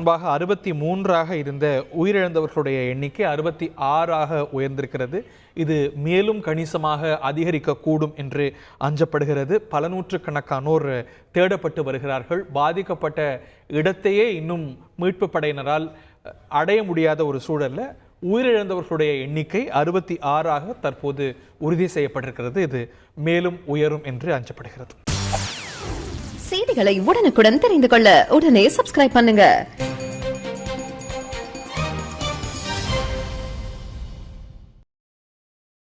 முன்பாக 63ஆக இருந்த உயிரிழந்தவர்களுடைய எண்ணிக்கை 66ஆக உயர்ந்திருக்கிறது. இது மேலும் கணிசமாக அதிகரிக்கக்கூடும் என்று அஞ்சப்படுகிறது. பல நூற்றுக்கணக்கானோர் தேடப்பட்டு வருகிறார்கள். பாதிக்கப்பட்ட இடத்தையே இன்னும் மீட்பு படையினரால் அடைய முடியாத ஒரு சூழல்ல உயிரிழந்தவர்களுடைய எண்ணிக்கை 66ஆக தற்போது உறுதி செய்யப்பட்டிருக்கிறது. இது மேலும் உயரும் என்று அஞ்சப்படுகிறது. செய்திகளை உடனுக்குடன் தெரிந்து கொள்ள உடனே சப்ஸ்கிரைப் பண்ணுங்க.